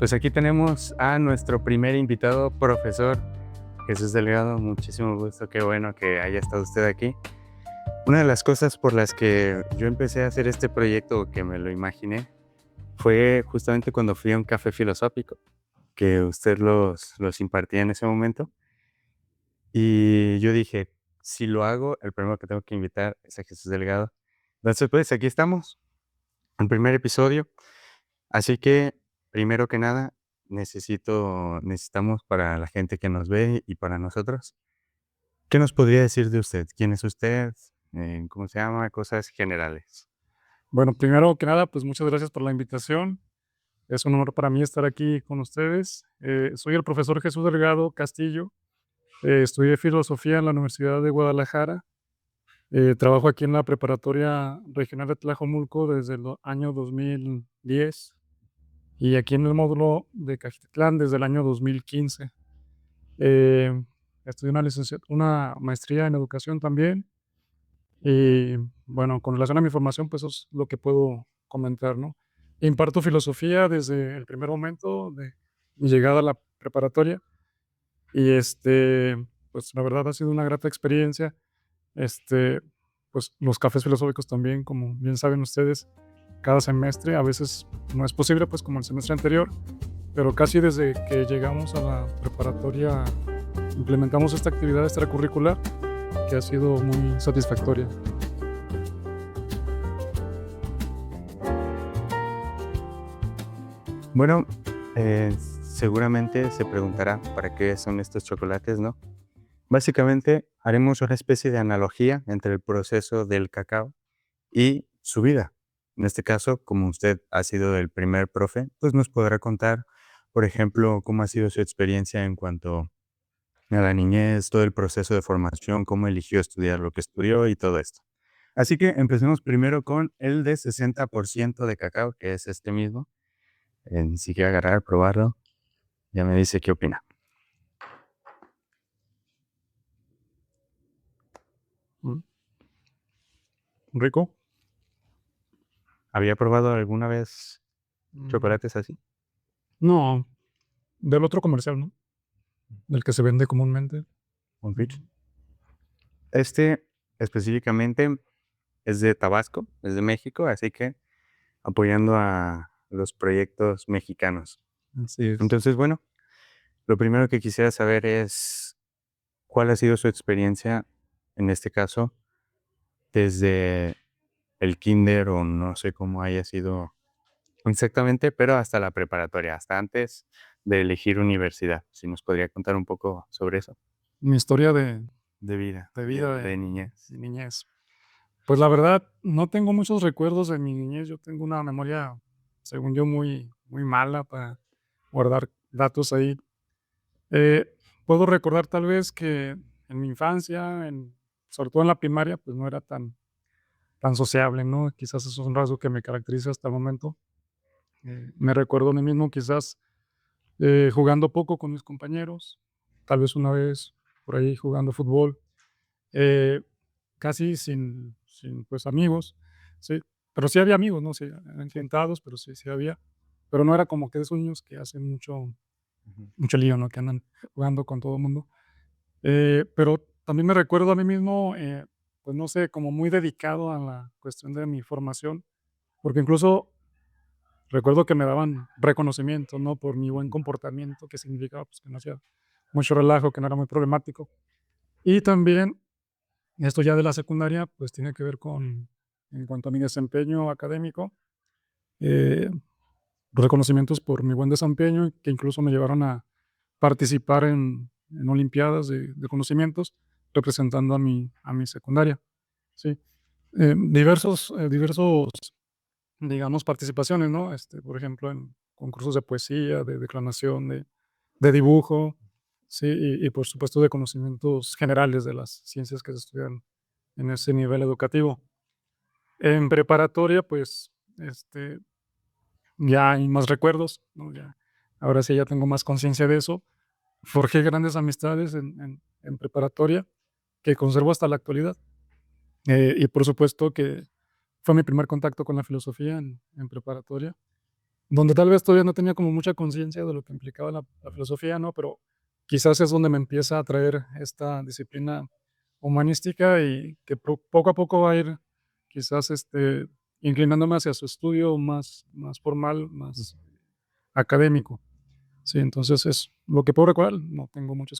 Pues aquí tenemos a nuestro primer invitado, profesor Jesús Delgado. Muchísimo gusto, qué bueno que haya estado usted aquí. Una de las cosas por las que yo empecé a hacer este proyecto, que me lo imaginé, fue justamente cuando fui a un café filosófico, que usted los impartía en ese momento. Y yo dije, si lo hago, el primero que tengo que invitar es a Jesús Delgado. Entonces, pues aquí estamos, el primer episodio. Así que, primero que nada, necesitamos para la gente que nos ve y para nosotros, ¿qué nos podría decir de usted? ¿Quién es usted? ¿Cómo se llama? Cosas generales. Bueno, primero que nada, pues muchas gracias por la invitación. Es un honor para mí estar aquí con ustedes. Soy el profesor Jesús Delgado Castillo. Estudié filosofía en la Universidad de Guadalajara. Trabajo aquí en la Preparatoria Regional de Tlajomulco desde el año 2010 y aquí en el módulo de Cajitlán desde el año 2015. Eh, Estudié una maestría en educación también y bueno, con relación a mi formación, pues eso es lo que puedo comentar, ¿no? Imparto filosofía desde el primer momento de mi llegada a la preparatoria y, pues, la verdad ha sido una grata experiencia. Este, pues, los cafés filosóficos también, como bien saben ustedes, cada semestre, a veces no es posible, pues, como el semestre anterior, pero casi desde que llegamos a la preparatoria implementamos esta actividad extracurricular que ha sido muy satisfactoria. Bueno, seguramente se preguntará para qué son estos chocolates, ¿no? Básicamente, haremos una especie de analogía entre el proceso del cacao y su vida. En este caso, como usted ha sido el primer profe, pues nos podrá contar, por ejemplo, cómo ha sido su experiencia en cuanto a la niñez, todo el proceso de formación, cómo eligió estudiar lo que estudió y todo esto. Así que empecemos primero con el de 60% de cacao, que es este mismo. Si quiere agarrar, probarlo, ya me dice qué opina. Mm, ¿rico? ¿Había probado alguna vez Mm, chocolates así? no, del otro comercial, ¿no? Del que se vende comúnmente. ¿Un pitch? Mm, Este específicamente es de Tabasco, es de México, así que apoyando a los proyectos mexicanos. así es. Entonces, bueno, lo primero que quisiera saber es cuál ha sido su experiencia, en este caso, desde el kinder o no sé cómo haya sido exactamente, pero hasta la preparatoria, hasta antes de elegir universidad. Si nos podría contar un poco sobre eso. Mi historia de De vida, de vida de de niñez. mi niñez. Pues, la verdad, no tengo muchos recuerdos de mi niñez. Yo tengo una memoria, según yo, muy mala para guardar datos ahí. Eh, Puedo recordar tal vez que en mi infancia, sobre todo en la primaria, pues, no era tan sociable, ¿no? Quizás eso es un rasgo que me caracteriza hasta el momento. Me recuerdo a mí mismo quizás, jugando poco con mis compañeros, tal vez una vez por ahí jugando fútbol, eh, casi sin, pues, amigos, sí, pero sí había amigos, ¿no? Sí, eran Sí. contados, pero sí había, pero no era como que de esos niños que hacen Ujú. mucho lío, ¿no? Que andan jugando con todo el mundo. Pero también me recuerdo a mí mismo, pues, no sé, como muy dedicado a la cuestión de mi formación, porque incluso recuerdo que me daban reconocimiento, ¿no? Por mi buen comportamiento, que significaba, pues, que no hacía mucho relajo, que no era muy problemático. Y también, esto ya de la secundaria, pues, tiene que ver con en cuanto a mi desempeño académico, eh, reconocimientos por mi buen desempeño, que incluso me llevaron a participar en olimpiadas de conocimientos, representando a mi secundaria, sí. Diversos, digamos, participaciones, ¿no? Por ejemplo, en concursos de poesía, de declamación, de dibujo, sí, y por supuesto de conocimientos generales de las ciencias que se estudian en ese nivel educativo. En preparatoria, pues, ya hay más recuerdos, ¿no? Ya, ahora sí ya tengo más conciencia de eso. Forjé grandes amistades en preparatoria que conservo hasta la actualidad. Y por supuesto que fue mi primer contacto con la filosofía en preparatoria. donde tal vez todavía no tenía como mucha conciencia de lo que implicaba la filosofía, ¿no? Pero quizás es donde me empieza a atraer esta disciplina humanística y que poco a poco va a ir quizás inclinándome hacia su estudio más formal, más académico. Sí, entonces es lo que puedo recordar. No tengo muchos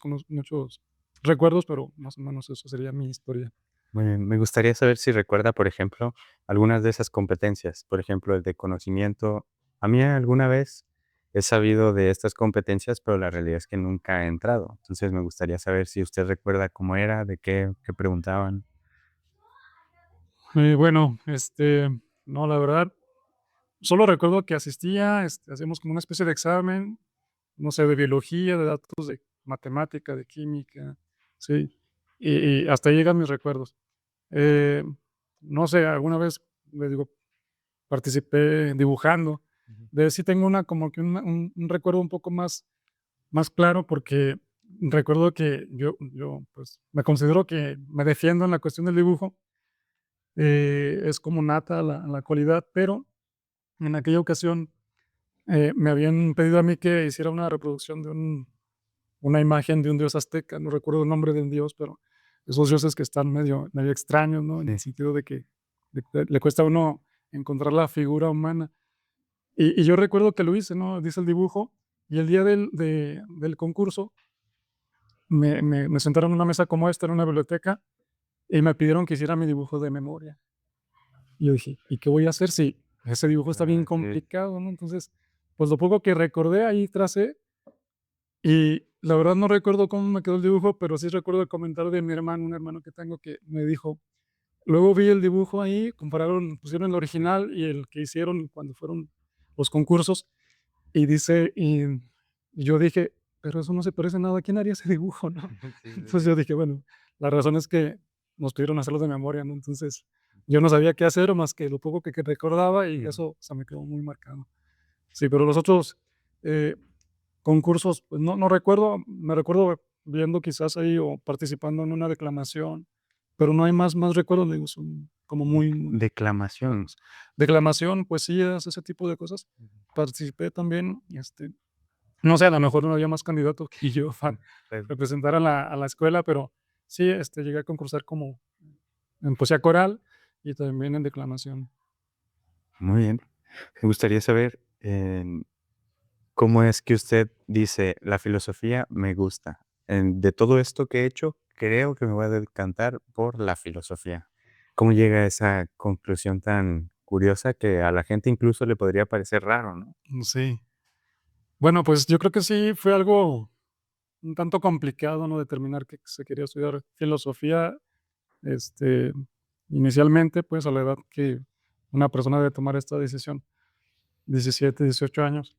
recuerdos, pero más o menos eso sería mi historia. Muy bien, me gustaría saber si recuerda, por ejemplo, algunas de esas competencias, por ejemplo, el de conocimiento. A mí alguna vez he sabido de estas competencias, pero la realidad es que nunca he entrado. Entonces me gustaría saber si usted recuerda cómo era, de qué preguntaban. Bueno, no, la verdad, solo recuerdo que asistía, hacíamos como una especie de examen, no sé, de biología, de datos de matemática, de química, sí, y hasta ahí llegan mis recuerdos. Eh, no sé, alguna vez, le digo, participé dibujando. Ujú. De sí tengo una como que un recuerdo un poco más claro, porque recuerdo que yo, pues, me considero que me defiendo en la cuestión del dibujo, es como nata la cualidad, pero en aquella ocasión, me habían pedido a mí que hiciera una reproducción de una imagen de un dios azteca, no recuerdo el nombre del dios, pero esos dioses que están medio extraños, ¿no? En el Sí. sentido de que le cuesta a uno encontrar la figura humana. Y yo recuerdo que lo hice, ¿no? Hice el dibujo y el día del concurso me sentaron en una mesa como esta, en una biblioteca, y me pidieron que hiciera mi dibujo de memoria. Y yo dije: "¿Y qué voy a hacer si ese dibujo está bien Ah, okey. complicado?", ¿no? Entonces, pues, lo poco que recordé, ahí tracé, y la verdad no recuerdo cómo me quedó el dibujo, pero sí recuerdo el comentario de mi hermano, un hermano que tengo que me dijo: "Luego vi el dibujo ahí, compararon, pusieron el original y el que hicieron cuando fueron los concursos", y dice, y yo dije: "Pero eso no se parece nada, ¿quién haría ese dibujo?", ¿no? Sí, sí, Entonces sí. yo dije: "Bueno, la razón es que nos pidieron hacerlo de memoria", ¿no? Entonces, yo no sabía qué hacer más que lo poco que recordaba y Ujú. eso se me quedó muy marcado. Sí, pero los otros, eh, concursos, pues no recuerdo, me recuerdo viendo quizás ahí o participando en una declamación, pero no hay más recuerdos, le digo, son como muy Declamación. vagos. Declamación, poesías, ese tipo de cosas. Ujú. Participé también, no sé, a lo mejor no había más candidatos que yo para Pues, representar a la escuela, pero sí, llegué a concursar como en poesía coral y también en declamación. muy bien. Me gustaría saber, ¿cómo es que usted dice: "La filosofía me gusta"? De todo esto que he hecho, creo que me voy a decantar por la filosofía. ¿Cómo llega a esa conclusión tan curiosa que a la gente incluso le podría parecer raro, no? Sí. Bueno, pues yo creo que sí fue algo un tanto complicado, ¿no? Determinar que se quería estudiar filosofía, este, inicialmente, pues, a la edad que una persona debe tomar esta decisión, 17, 18 años.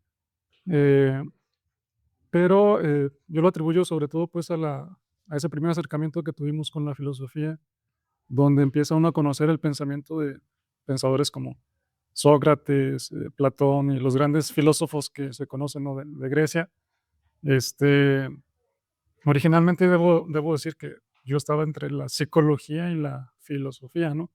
Eh, pero, yo lo atribuyo sobre todo, pues, a ese primer acercamiento que tuvimos con la filosofía, donde empieza uno a conocer el pensamiento de pensadores como Sócrates, Platón y los grandes filósofos que se conocen, ¿no? De Grecia. Este, Originalmente debo decir que yo estaba entre la psicología y la filosofía, ¿no?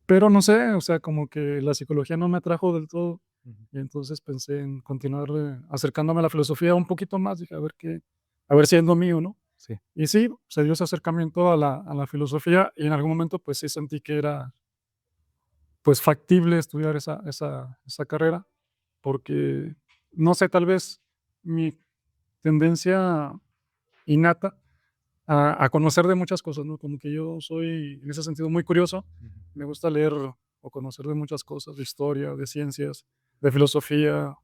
Pero no sé, o sea, como que la psicología no me atrajo del todo, Ujú. y entonces pensé en continuar, acercándome a la filosofía un poquito más, dije: a ver si es lo mío", ¿no? Sí. Y sí, se dio ese acercamiento a la filosofía, y en algún momento, pues sí sentí que era, pues, factible estudiar esa carrera, porque, no sé, tal vez mi tendencia innata a conocer de muchas cosas, ¿no? Como que yo soy, en ese sentido, muy curioso. Ujú. Me gusta leer o conocer de muchas cosas, de historia, de ciencias, de filosofía,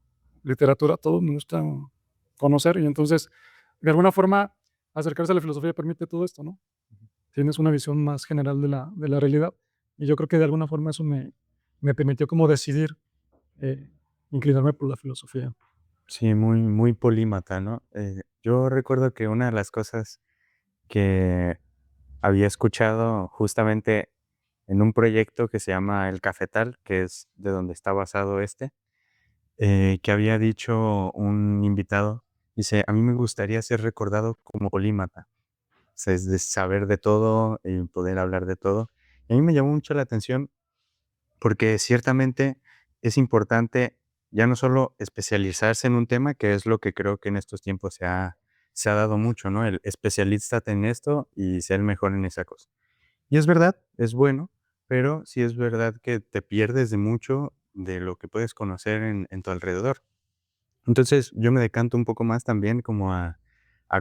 literatura, todo me gusta conocer. Y entonces, de alguna forma, acercarse a la filosofía permite todo esto, ¿no? Tienes una visión más general de la realidad. Y yo creo que de alguna forma eso me permitió como decidir eh, inclinarme por la filosofía. Sí, muy polímata, ¿no? Yo recuerdo que una de las cosas que había escuchado justamente en un proyecto que se llama El Cafetal, que es de donde está basado que había dicho un invitado, dice: "A mí me gustaría ser recordado como polímata", o sea, es de saber de todo y poder hablar de todo. Y a mí me llamó mucho la atención porque ciertamente es importante Ya no solo especializarse en un tema, que es lo que creo que en estos tiempos se ha dado mucho, ¿no? El especialízate en esto y ser el mejor en esa cosa. Y es verdad, es bueno, pero sí es verdad que te pierdes de mucho de lo que puedes conocer en tu alrededor. Entonces, yo me decanto un poco más también como a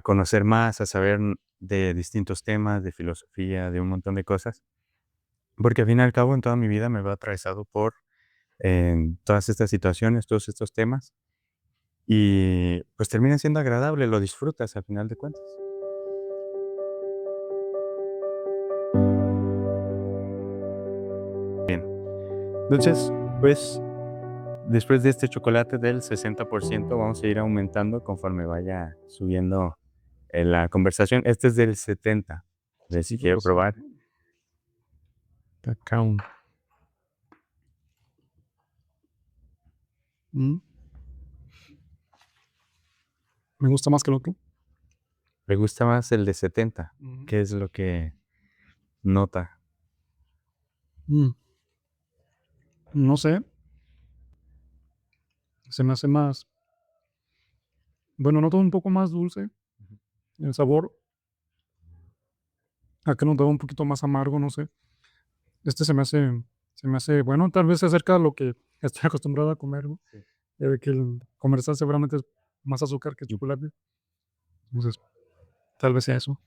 conocer más, a saber de distintos temas, de filosofía, de un montón de cosas, porque al fin y al cabo en toda mi vida me veo atravesado por todas estas situaciones, todos estos temas, y pues termina siendo agradable, lo disfrutas al final de cuentas. Bien, entonces, pues después de este chocolate del 60% vamos a ir aumentando conforme vaya subiendo la conversación. Este es del 70, de si quiero probar. Cacao. Mm, Me gusta más que el otro. Me gusta más el de 70. Ujú. ¿Qué es lo que nota? Mm, No sé, se me hace más, bueno, noto un poco más dulce el sabor. Acá notaba un poquito más amargo, no sé. Este se me hace, bueno, tal vez se acerca a lo que estoy acostumbrado a comer, ¿no? Sí. Ya ve que el comercial seguramente es más azúcar que chocolate. Entonces, tal vez sea eso.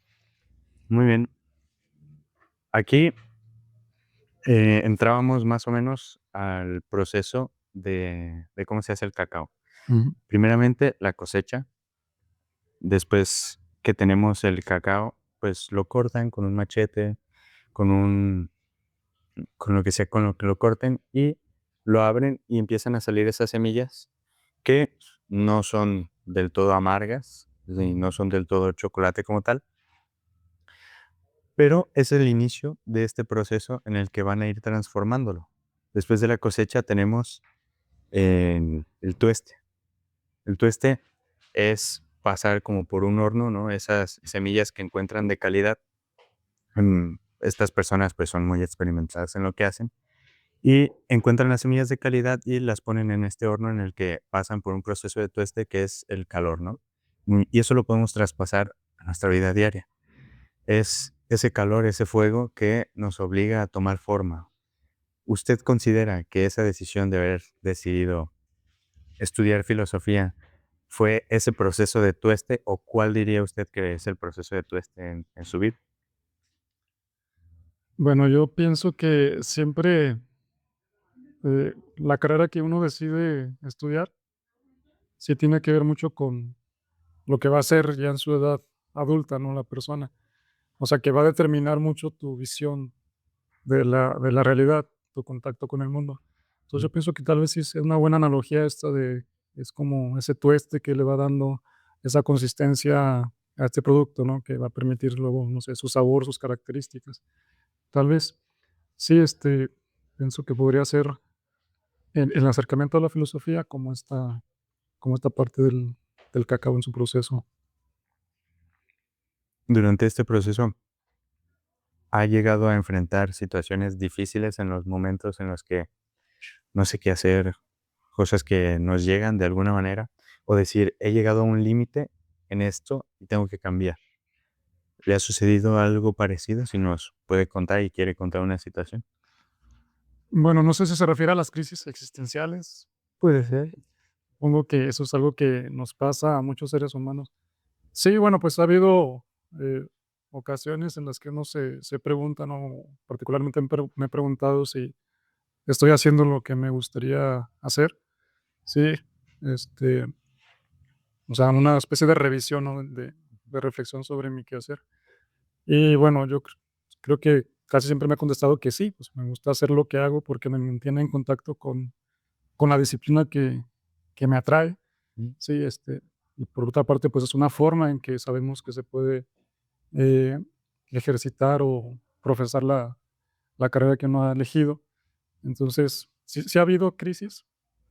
Muy bien. Aquí entrábamos más o menos al proceso de cómo se hace el cacao. Ujú. Primeramente, la cosecha. Después que tenemos el cacao, pues lo cortan con un machete, con con lo que sea, con lo que lo corten y lo abren y empiezan a salir esas semillas que no son del todo amargas y no son del todo chocolate como tal, pero es el inicio de este proceso en el que van a ir transformándolo. Después de la cosecha tenemos el tueste. El tueste es pasar como por un horno, ¿no? Esas semillas que encuentran de calidad. Estas personas pues son muy experimentadas en lo que hacen y encuentran las semillas de calidad y las ponen en este horno en el que pasan por un proceso de tueste que es el calor, ¿no? Y eso lo podemos traspasar a nuestra vida diaria. Es ese calor, ese fuego que nos obliga a tomar forma. ¿Usted considera que esa decisión de haber decidido estudiar filosofía fue ese proceso de tueste o cuál diría usted que es el proceso de tueste en su vida? Bueno, yo pienso que siempre la carrera que uno decide estudiar sí tiene que ver mucho con lo que va a ser ya en su edad adulta, ¿no? La persona. O sea, que va a determinar mucho tu visión de la realidad, tu contacto con el mundo. Entonces, yo pienso que tal vez sí es una buena analogía esta es como ese tueste que le va dando esa consistencia a este producto, ¿no? Que va a permitir luego, no sé, su sabor, sus características. Tal vez sí, pienso que podría ser el acercamiento a la filosofía como esta parte del cacao en su proceso. Durante este proceso, ¿ha llegado a enfrentar situaciones difíciles en los momentos en los que no sé qué hacer, cosas que nos llegan de alguna manera? O decir, he llegado a un límite en esto y tengo que cambiar. ¿Le ha sucedido algo parecido? Si nos puede contar y quiere contar una situación. Bueno, no sé si se refiere a las crisis existenciales. Puede ser. Supongo que eso es algo que nos pasa a muchos seres humanos. Sí, bueno, pues ha habido ocasiones en las que uno se pregunta, ¿no? Particularmente me he preguntado si estoy haciendo lo que me gustaría hacer. Sí, este, o sea, una especie de revisión, ¿no? De reflexión sobre mi quehacer. Y bueno, yo creo que casi siempre me ha contestado que sí, pues me gusta hacer lo que hago porque me mantiene en contacto con la disciplina que me atrae. Mm. Sí, y por otra parte, pues es una forma en que sabemos que se puede eh, ejercitar o profesar la carrera que uno ha elegido. Entonces, sí ha habido crisis,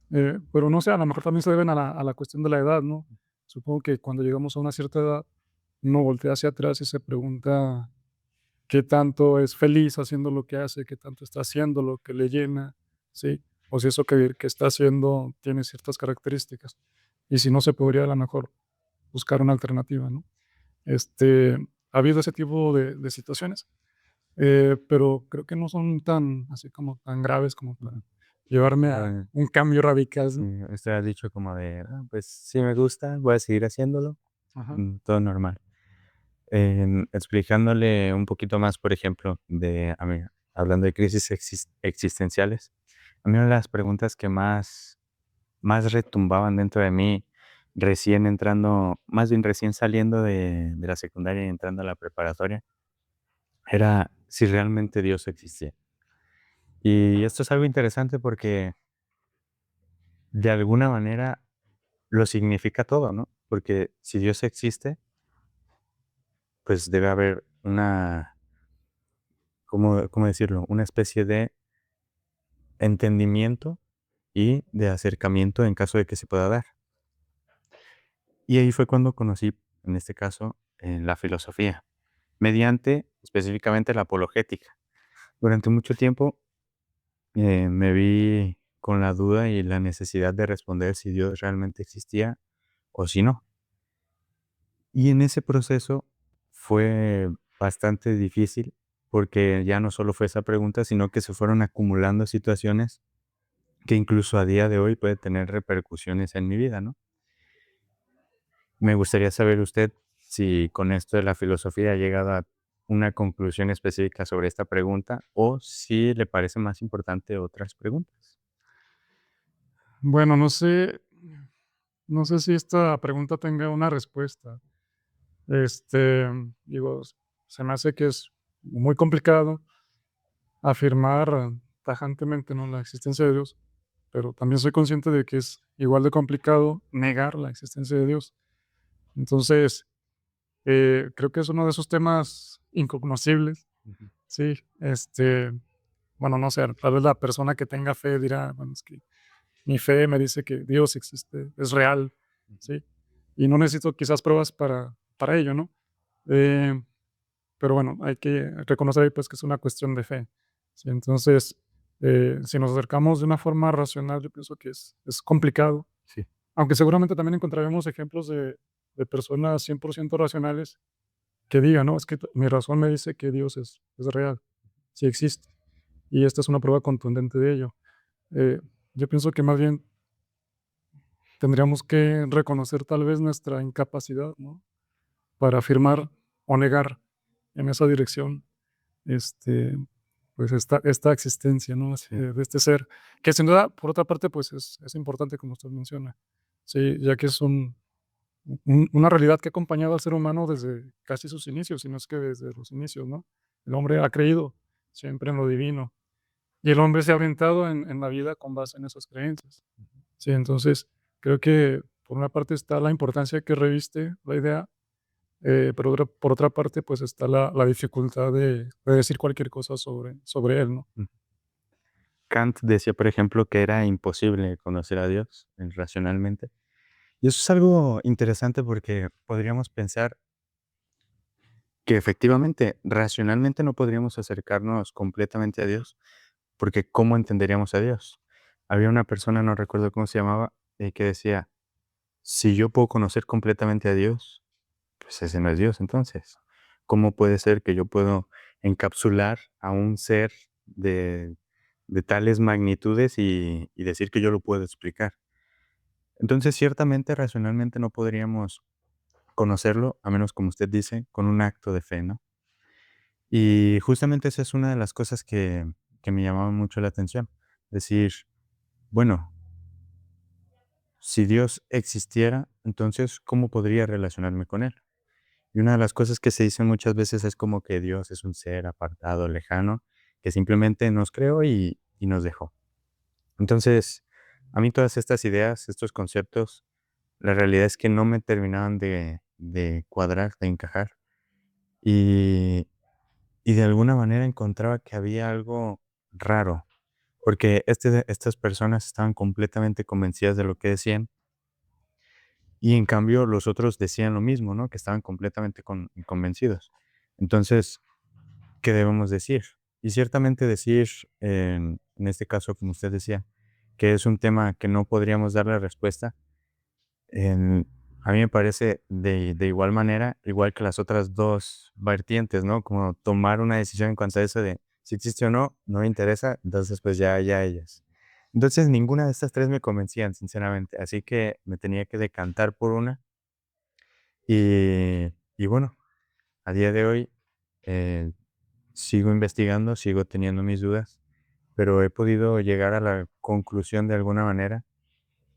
pero no sé, a lo mejor también se deben a la cuestión de la edad, ¿no? Supongo que cuando llegamos a una cierta edad, uno voltea hacia atrás y se pregunta qué tanto es feliz haciendo lo que hace, qué tanto está haciendo lo que le llena, ¿sí? o si eso que está haciendo tiene ciertas características. Y si no, se podría a lo mejor buscar una alternativa, ¿no? Este, ha habido ese tipo de situaciones, pero creo que no son tan, así como tan graves como para llevarme a Eh, un cambio radical, ¿no? Usted ha dicho como de, pues sí me gusta, voy a seguir haciéndolo, Ajá. todo normal. Explicándole un poquito más, por ejemplo, hablando de crisis existenciales, a mí una de las preguntas que más retumbaban dentro de mí, recién entrando, más bien recién saliendo de la secundaria y entrando a la preparatoria, era si realmente Dios existía. Y esto es algo interesante porque de alguna manera lo significa todo, ¿no? Porque si Dios existe, pues debe haber ¿cómo decirlo? Una especie de entendimiento y de acercamiento en caso de que se pueda dar. Y ahí fue cuando conocí, en este caso, la filosofía, mediante específicamente la apologética. Durante mucho tiempo me vi con la duda y la necesidad de responder si Dios realmente existía o si no. Y en ese proceso fue bastante difícil porque ya no solo fue esa pregunta, sino que se fueron acumulando situaciones que incluso a día de hoy puede tener repercusiones en mi vida, ¿no? Me gustaría saber usted si con esto de la filosofía ha llegado a una conclusión específica sobre esta pregunta o si le parece más importante otras preguntas. Bueno, no sé si esta pregunta tenga una respuesta. Digo, se me hace que es muy complicado afirmar tajantemente, ¿no?, la existencia de Dios, pero también soy consciente de que es igual de complicado negar la existencia de Dios. Entonces, creo que es uno de esos temas incognoscibles, Ujú. sí. Bueno, no sé, tal vez la persona que tenga fe dirá, bueno, es que mi fe me dice que Dios existe, es real, ¿sí? Y no necesito quizás pruebas para ello, ¿no? Eh, pero bueno, hay que reconocer ahí, pues, que es una cuestión de fe, ¿sí? Entonces, si nos acercamos de una forma racional, yo pienso que es complicado, Sí. aunque seguramente también encontraremos ejemplos de personas 100% racionales que digan, no, es que mi razón me dice que Dios es real, sí existe, y esta es una prueba contundente de ello. Eh, yo pienso que más bien tendríamos que reconocer tal vez nuestra incapacidad, ¿no?, para afirmar o negar en esa dirección, este, pues esta existencia, ¿no?, Sí. de este ser, que sin duda, por otra parte, pues es importante, como usted menciona, sí, ya que es una realidad que ha acompañado al ser humano desde casi sus inicios, si no es que desde los inicios, ¿no? El hombre ha creído siempre en lo divino y el hombre se ha orientado en la vida con base en esas creencias. Sí, entonces creo que por una parte está la importancia que reviste la idea, pero por otra parte, pues está la dificultad de decir cualquier cosa sobre él, ¿no? Mm. Kant decía, por ejemplo, que era imposible conocer a Dios racionalmente. Y eso es algo interesante porque podríamos pensar que efectivamente, racionalmente no podríamos acercarnos completamente a Dios, porque ¿cómo entenderíamos a Dios? Había una persona, no recuerdo cómo se llamaba, que decía, si yo puedo conocer completamente a Dios, pues ese no es Dios entonces. ¿Cómo puede ser que yo puedo encapsular a un ser de, de tales magnitudes y decir que yo lo puedo explicar? Entonces, ciertamente, racionalmente no podríamos conocerlo, a menos, como usted dice, con un acto de fe, ¿no? Y justamente esa es una de las cosas que me llamaban mucho la atención. Decir, bueno, si Dios existiera, entonces, ¿cómo podría relacionarme con Él? Y una de las cosas que se dicen muchas veces es como que Dios es un ser apartado, lejano, que simplemente nos creó y nos dejó. Entonces, a mí todas estas ideas, estos conceptos, la realidad es que no me terminaban de cuadrar, de encajar. Y, y de alguna manera encontraba que había algo raro, porque estas personas estaban completamente convencidas de lo que decían, y en cambio los otros decían lo mismo, ¿no? Que estaban completamente convencidos. Entonces, ¿qué debemos decir? Y ciertamente decir, en este caso, como usted decía, que es un tema que no podríamos darle respuesta. En A mí me parece de igual manera, igual que las otras 2 vertientes, ¿no? Como tomar una decisión en cuanto a eso de si existe o no, no me interesa, entonces, pues, ya ellas. Entonces, ninguna de estas 3 me convencían, sinceramente, así que me tenía que decantar por una, y bueno, a día de hoy, eh, sigo investigando, sigo teniendo mis dudas, pero he podido llegar a la conclusión de alguna manera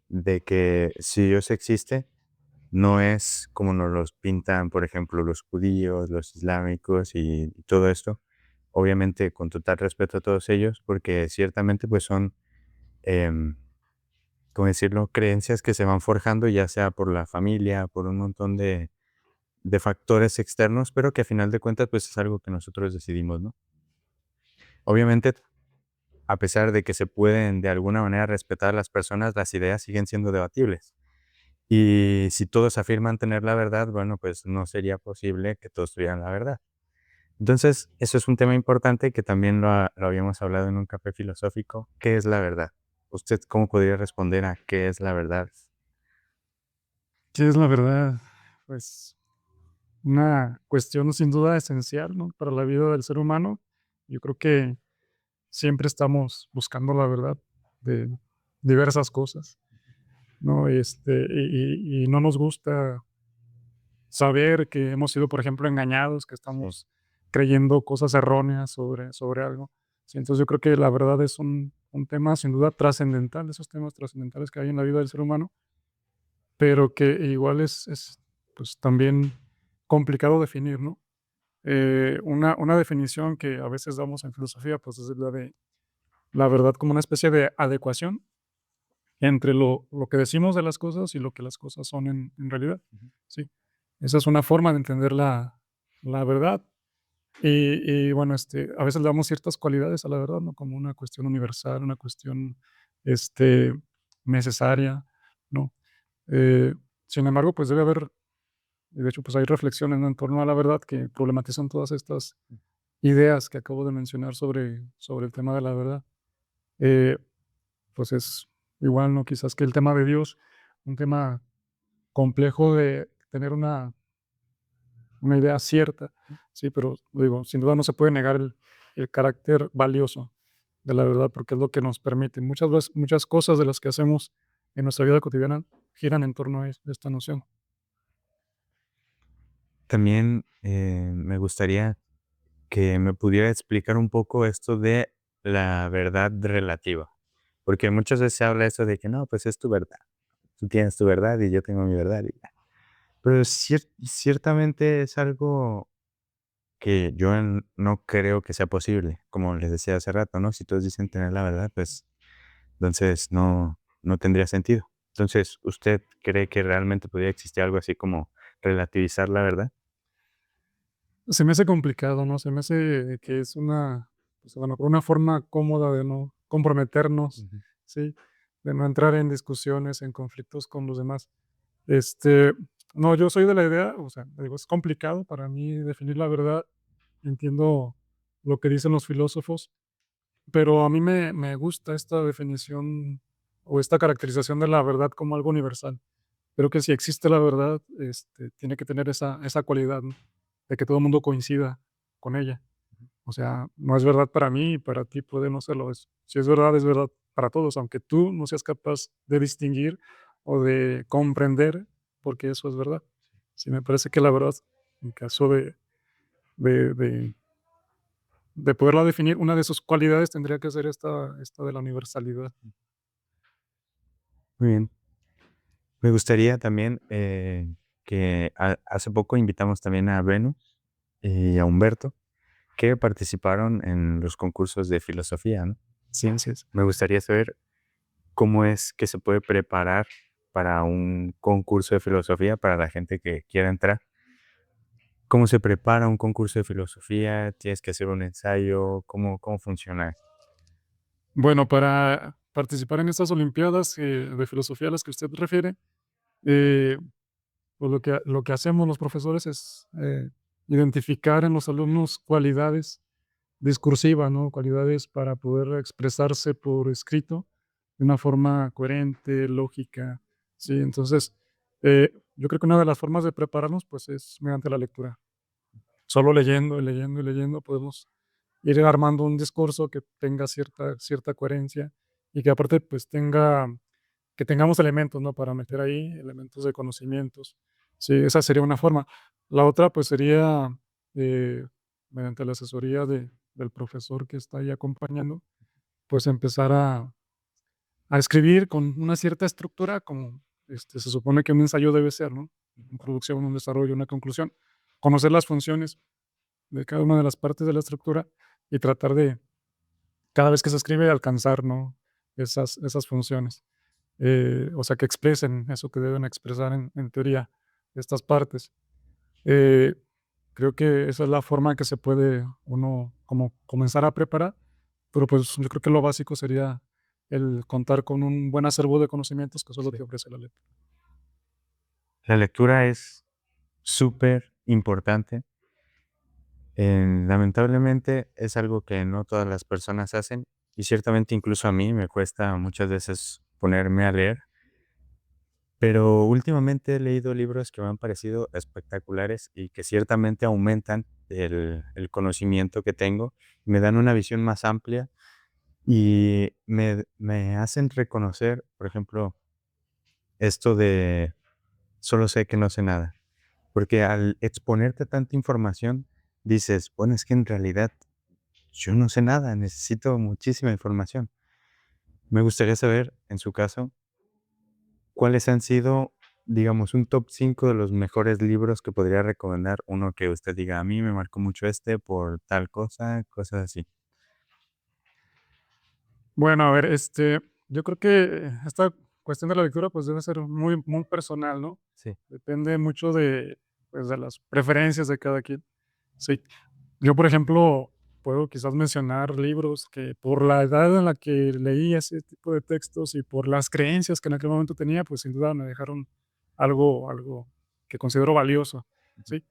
de que si Dios existe, no es como nos los pintan, por ejemplo, los judíos, los islámicos y todo esto. Obviamente, con total respeto a todos ellos, porque ciertamente, pues, son, em, ¿cómo decirlo?, creencias que se van forjando, ya sea por la familia, por un montón de factores externos, pero que a final de cuentas, pues, es algo que nosotros decidimos, ¿no? Obviamente, a pesar de que se pueden de alguna manera respetar a las personas, las ideas siguen siendo debatibles. Y si todos afirman tener la verdad, bueno, pues no sería posible que todos tuvieran la verdad. Entonces, eso es un tema importante que también lo habíamos hablado en un café filosófico. ¿Qué es la verdad? ¿Usted cómo podría responder a qué es la verdad? ¿Qué es la verdad? Pues una cuestión sin duda esencial, ¿no? Para la vida del ser humano. Yo creo que siempre estamos buscando la verdad de diversas cosas, ¿no? Y no nos gusta saber que hemos sido, por ejemplo, engañados, que Sí. estamos creyendo cosas erróneas sobre algo. Sí, entonces yo creo que la verdad es un tema sin duda trascendental, de esos temas trascendentales que hay en la vida del ser humano, pero que igual es pues también complicado definir, ¿no? Una definición que a veces damos en filosofía, pues es la de la verdad como una especie de adecuación entre lo que decimos de las cosas y lo que las cosas son en realidad. Ujú. Sí, esa es una forma de entender la verdad. Y bueno, a veces le damos ciertas cualidades a la verdad, ¿no? Como una cuestión universal, una cuestión este, necesaria, ¿no? Eh, Sin embargo, pues debe haber, y de hecho, pues hay reflexiones, ¿no?, en torno a la verdad que problematizan todas estas ideas que acabo de mencionar sobre el tema de la verdad. Eh, pues es igual, ¿no? Quizás que el tema de Dios, un tema complejo de tener una idea cierta, sí, pero digo, sin duda no se puede negar el carácter valioso de la verdad, porque es lo que nos permite. Muchas veces, muchas cosas de las que hacemos en nuestra vida cotidiana giran en torno a esta noción. También me gustaría que me pudiera explicar un poco esto de la verdad relativa, porque muchas veces se habla eso de que no, pues es tu verdad. Tú tienes tu verdad y yo tengo mi verdad y ya. Pero ciertamente es algo que yo no creo que sea posible, como les decía hace rato, ¿no? Si todos dicen tener la verdad, pues entonces no tendría sentido. Entonces, ¿usted cree que realmente podría existir algo así como relativizar la verdad? Se me hace complicado, ¿no? Se me hace que es pues a lo mejor una forma cómoda de no comprometernos, Ujú. ¿sí? De no entrar en discusiones, en conflictos con los demás. Este, no, yo soy de la idea, o sea, digo, es complicado para mí definir la verdad. Entiendo lo que dicen los filósofos, pero a mí me gusta esta definición o esta caracterización de la verdad como algo universal. Creo que si existe la verdad, tiene que tener esa cualidad, ¿no? De que todo el mundo coincida con ella. O sea, no es verdad para mí y para ti puede no serlo. Si es verdad para todos, aunque tú no seas capaz de distinguir o de comprender porque eso es verdad. Sí, me parece que la verdad, en caso de, de, de poderla definir, una de sus cualidades tendría que ser esta de la universalidad. Muy bien. Me gustaría también que hace poco invitamos también a Venus y a Humberto, que participaron en los concursos de filosofía, ¿no? Ciencias. Me gustaría saber cómo es que se puede preparar para un concurso de filosofía para la gente que quiera entrar. ¿Cómo se prepara un concurso de filosofía? ¿Tienes que hacer un ensayo? ¿Cómo funciona? Bueno, para participar en estas olimpiadas de filosofía a las que usted refiere, eh, pues lo que hacemos los profesores es identificar en los alumnos cualidades discursivas, ¿no? Cualidades para poder expresarse por escrito de una forma coherente, lógica, ¿sí? Entonces, yo creo que una de las formas de prepararnos, pues, es mediante la lectura. Solo leyendo, y leyendo, y leyendo podemos ir armando un discurso que tenga cierta coherencia y que aparte, pues, que tengamos elementos, ¿no? Para meter ahí, elementos de conocimientos. Sí, esa sería una forma. La otra, pues, sería, eh, mediante la asesoría del profesor que está ahí acompañando, pues, empezar a escribir con una cierta estructura, como, se supone que un ensayo debe ser, ¿no? Una introducción, un desarrollo, una conclusión. Conocer las funciones de cada una de las partes de la estructura y tratar de, cada vez que se escribe, alcanzar, ¿no? Esas funciones. O sea, que expresen eso que deben expresar en teoría estas partes. Eh, Creo que esa es la forma en que se puede uno como comenzar a preparar, pero pues yo creo que lo básico sería el contar con un buen acervo de conocimientos que solo Sí. te ofrece la letra. La lectura es súper importante. Lamentablemente es algo que no todas las personas hacen y ciertamente incluso a mí me cuesta muchas veces ponerme a leer, pero últimamente he leído libros que me han parecido espectaculares y que ciertamente aumentan el conocimiento que tengo, me dan una visión más amplia y me hacen reconocer, por ejemplo, esto de solo sé que no sé nada. Porque al exponerte a tanta información, dices, bueno, es que en realidad yo no sé nada, necesito muchísima información. Me gustaría saber, en su caso, cuáles han sido, digamos, un top 5 de los mejores libros que podría recomendar. Uno que usted diga, a mí me marcó mucho este por tal cosa, cosas así. Bueno, a ver, yo creo que esta cuestión de la lectura, pues, debe ser muy personal, ¿no? Sí. Depende mucho de, pues, de las preferencias de cada quien. Sí. Yo, por ejemplo, puedo quizás mencionar libros que por la edad en la que leí ese tipo de textos y por las creencias que en aquel momento tenía, pues, sin duda me dejaron algo que considero valioso, Ujú. ¿sí?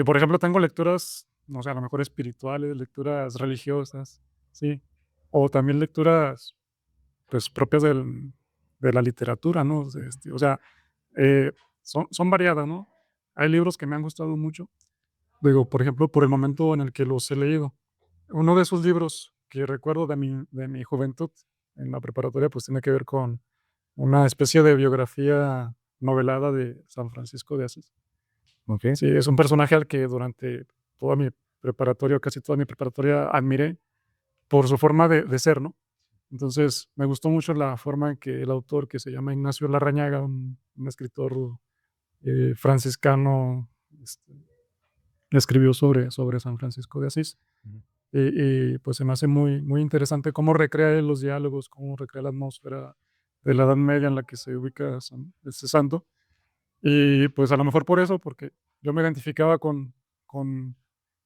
Por ejemplo, tengo lecturas, no sé, a lo mejor espirituales, lecturas religiosas, ¿sí? O también lecturas, pues, propias de la literatura, ¿no? O sea, son variadas, ¿no? Hay libros que me han gustado mucho, digo, por ejemplo, por el momento en el que los he leído. Uno de esos libros que recuerdo de mi juventud en la preparatoria, pues, tiene que ver con una especie de biografía novelada de San Francisco de Asís. Okey. Sí, es un personaje al que durante toda mi preparatoria, o casi toda mi preparatoria, admiré por su forma de ser, ¿no? Entonces, me gustó mucho la forma en que el autor, que se llama Ignacio Larrañaga, un escritor, franciscano, este, escribió sobre San Francisco de Asís. Ujú. Pues, se me hace muy interesante cómo recrea él los diálogos, cómo recrea la atmósfera de la Edad Media en la que se ubica este santo. Y, pues, a lo mejor por eso, porque yo me identificaba con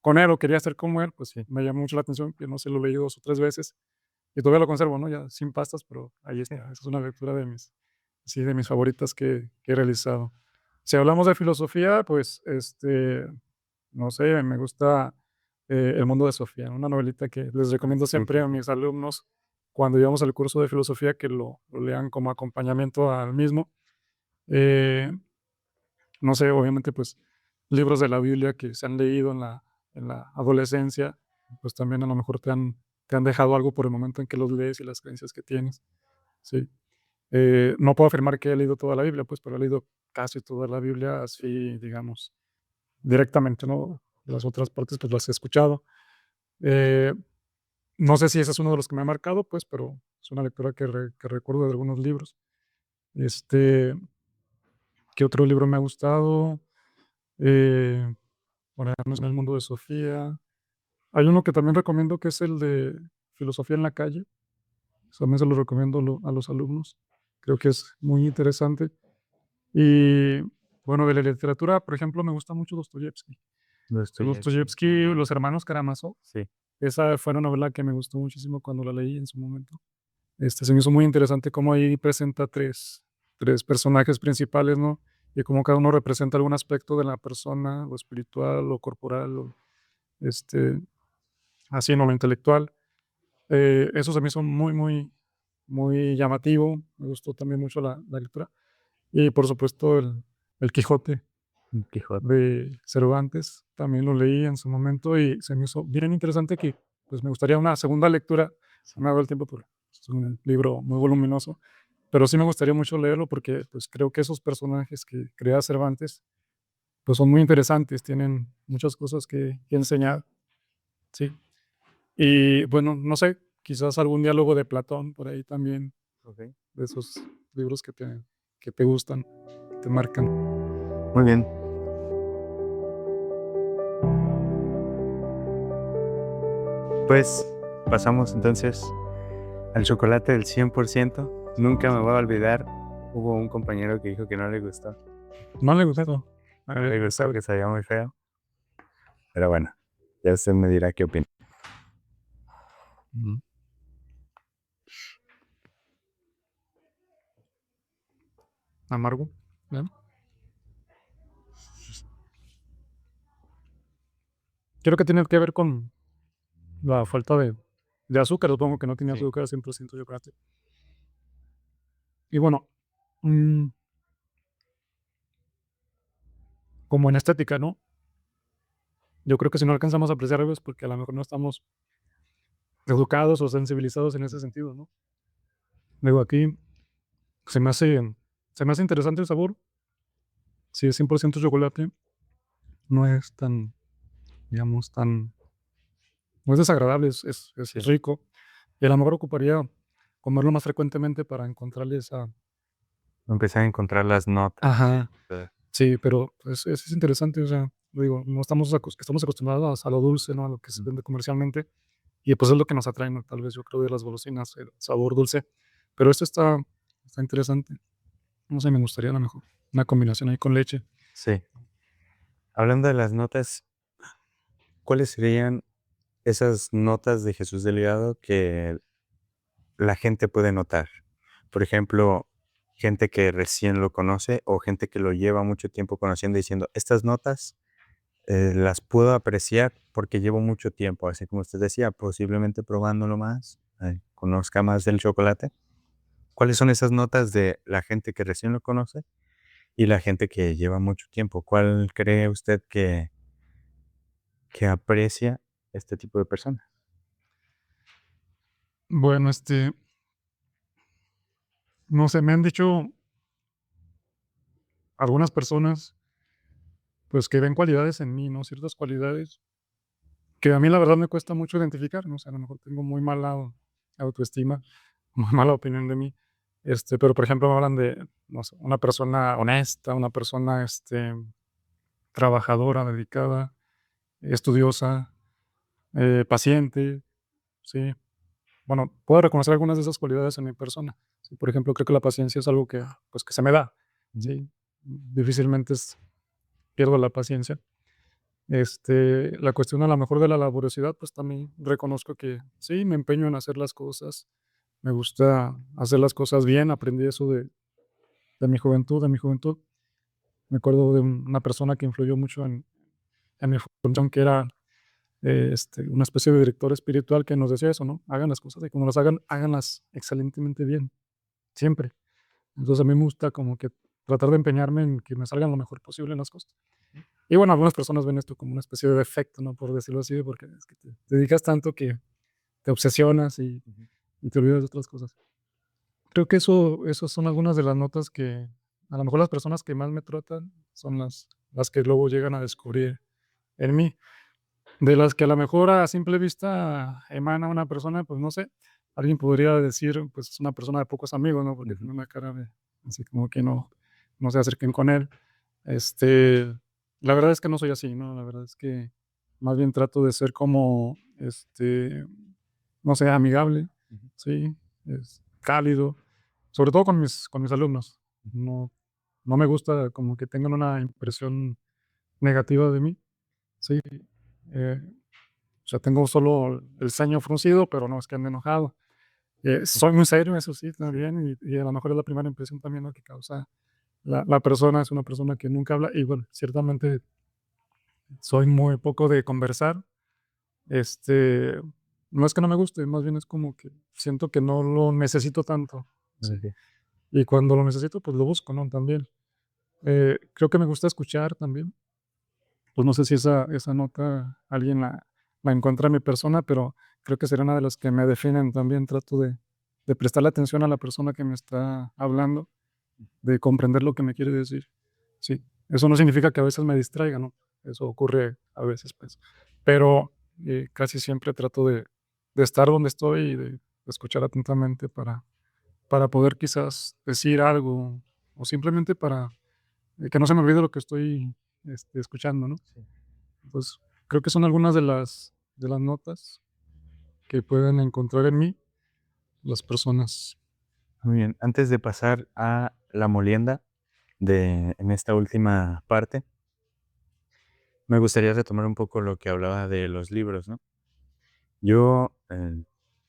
con él o quería ser como él, pues, Sí. me llamó mucho la atención, que no sé, lo leí 2 o 3 veces y todavía lo conservo, ¿no? Ya sin pastas, pero ahí está. Esa es una lectura de mis favoritas que he realizado. Si hablamos de filosofía, pues, no sé, me gusta, El mundo de Sofía, una novelita que les recomiendo siempre Okey. a mis alumnos cuando llevamos el curso de filosofía que lo lean como acompañamiento al mismo. Eh, no sé, obviamente, pues, libros de la Biblia que se han leído en la adolescencia, pues, también a lo mejor te han dejado algo por el momento en que los lees y las creencias que tienes, sí. No puedo afirmar que he leído toda la Biblia, pues, pero he leído casi toda la Biblia así, digamos, directamente, ¿no? Las otras partes, pues, las he escuchado. Eh, no sé si ese es uno de los que me ha marcado, pues, pero es una lectura que recuerdo de algunos libros. Este, ¿Qué otro libro me ha gustado? Eh, Orarnos en el mundo de Sofía. Hay uno que también recomiendo que es el de Filosofía en la calle. También se lo recomiendo a los alumnos. Creo que es muy interesante. Y bueno, de la literatura, por ejemplo, me gusta mucho Dostoyevski. Dostoyevski. Dostoyevski, Los hermanos Karamazov. Sí. Esa fue una novela que me gustó muchísimo cuando la leí en su momento. Se me hizo muy interesante cómo ahí presenta tres personajes principales, ¿no? Y cómo cada uno representa algún aspecto de la persona, lo espiritual, lo corporal, este, así, ¿no? Lo intelectual. Eso se me hizo muy, muy, muy llamativo, me gustó también mucho la lectura. Y por supuesto el Quijote Un Quijote. de Cervantes, también lo leí en su momento y se me hizo bien interesante que, pues, me gustaría una segunda lectura, Sí. no me ha dado el tiempo porque es un libro muy voluminoso, pero sí me gustaría mucho leerlo porque, pues, creo que esos personajes que crea Cervantes, pues, son muy interesantes, tienen muchas cosas que enseñar, sí. Y bueno, no sé, quizás algún diálogo de Platón por ahí también, Okey. de esos libros que te gustan, te marcan. Muy bien. Pues, pasamos entonces al chocolate del 100%. Nunca me voy a olvidar, hubo un compañero que dijo que no le gustó. No le gustó. A No ver, le gustó, que sabía muy feo, pero bueno, ya usted me dirá qué opina. ujú. Amargo, ¿verdad? Creo que tiene que ver con la falta de azúcar, supongo que no tenía Sí, azúcar, 100% chocolate. Y bueno, mm, como en estética, ¿no? Yo creo que si no alcanzamos a apreciar algo es porque a lo mejor no estamos educados o sensibilizados en ese sentido, ¿no? Digo, aquí se me hace se me hace interesante el sabor. Si es 100% chocolate, no es tan, digamos, no es desagradable, es sí. rico. Y a lo mejor ocuparía comerlo más frecuentemente para encontrarle esa. Empecé a encontrar las notas. Ajá. De Sí, pero es interesante, o sea, digo, no estamos acostumbrados a lo dulce, ¿no? A lo que se mm, vende comercialmente, y, pues, es lo que nos atrae, ¿no? Tal vez, yo creo, de las golosinas, el sabor dulce, pero esto está interesante. No sé, me gustaría a lo mejor una combinación ahí con leche. sí. Hablando de las notas, ¿cuáles serían esas notas de Jesús Delgado que la gente puede notar? Por ejemplo, gente que recién lo conoce o gente que lo lleva mucho tiempo conociendo diciendo, estas notas las puedo apreciar porque llevo mucho tiempo, así como usted decía, posiblemente probándolo más, conozca más del chocolate. ¿Cuáles son esas notas de la gente que recién lo conoce y la gente que lleva mucho tiempo? ¿Cuál cree usted que aprecia este tipo de personas? Bueno, no sé, me han dicho algunas personas, pues, que ven cualidades en mí, ¿no? Ciertas cualidades que a mí la verdad me cuesta mucho identificar, ¿no? O sea, a lo mejor tengo muy mala autoestima, muy mala opinión de mí, pero, por ejemplo, me hablan de, no sé, una persona honesta, una persona, trabajadora, dedicada, estudiosa, paciente, sí. Bueno, puedo reconocer algunas de esas cualidades en mi persona. Sí, por ejemplo, creo que la paciencia es algo que, pues, que se me da, Ujú. sí. Difícilmente pierdo la paciencia. La cuestión a lo mejor de la laboriosidad, pues también reconozco que sí, me empeño en hacer las cosas, me gusta hacer las cosas bien, aprendí eso de mi juventud, Me acuerdo de una persona que influyó mucho en mi formación, que era una especie de director espiritual que nos decía eso, ¿no? Hagan las cosas y como las hagan, háganlas excelentemente bien, siempre. Entonces a mí me gusta como que tratar de empeñarme en que me salgan lo mejor posible las cosas. Y bueno, algunas personas ven esto como una especie de defecto, ¿no? Por decirlo así, porque es que te dedicas tanto que te obsesionas Ujú. y te olvidas de otras cosas. Creo que eso son algunas de las notas que a lo mejor las personas que más me tratan son las que luego llegan a descubrir en mí. De las que a lo mejor a simple vista emana una persona, pues no sé, alguien podría decir, pues es una persona de pocos amigos, ¿no? Porque Ujú. tiene una cara de así como que no se acerquen con él. Este, la verdad es que no soy así, ¿no? La verdad es que más bien trato de ser como, no sé, amigable, Ujú. sí, cálido, sobre todo con mis alumnos. No, no me gusta como que tengan una impresión negativa de mí, sí. eh, o sea, tengo solo el ceño fruncido, pero no es que ande enojado. Soy muy serio, eso sí, también, y a lo mejor es la primera impresión también, ¿no? Que causa la persona, es una persona que nunca habla, y bueno, ciertamente soy muy poco de conversar, este, no es que no me guste, más bien es como que siento que no lo necesito tanto, sí. Okey. Y cuando lo necesito, pues lo busco, ¿no? También. Creo que me gusta escuchar también. Pues no sé si esa nota alguien la encuentra en mi persona, pero creo que sería una de las que me definen también. Trato de prestarle atención a la persona que me está hablando, de comprender lo que me quiere decir. Sí, eso no significa que a veces me distraiga, ¿no? Eso ocurre a veces, pues. Pero, casi siempre trato de estar donde estoy y de escuchar atentamente para poder quizás decir algo, o simplemente para, que no se me olvide lo que estoy, escuchando, ¿no? Sí. Pues, creo que son algunas de las notas que pueden encontrar en mí las personas. Muy bien. Antes de pasar a la molienda en esta última parte, me gustaría retomar un poco lo que hablaba de los libros, ¿no? Yo,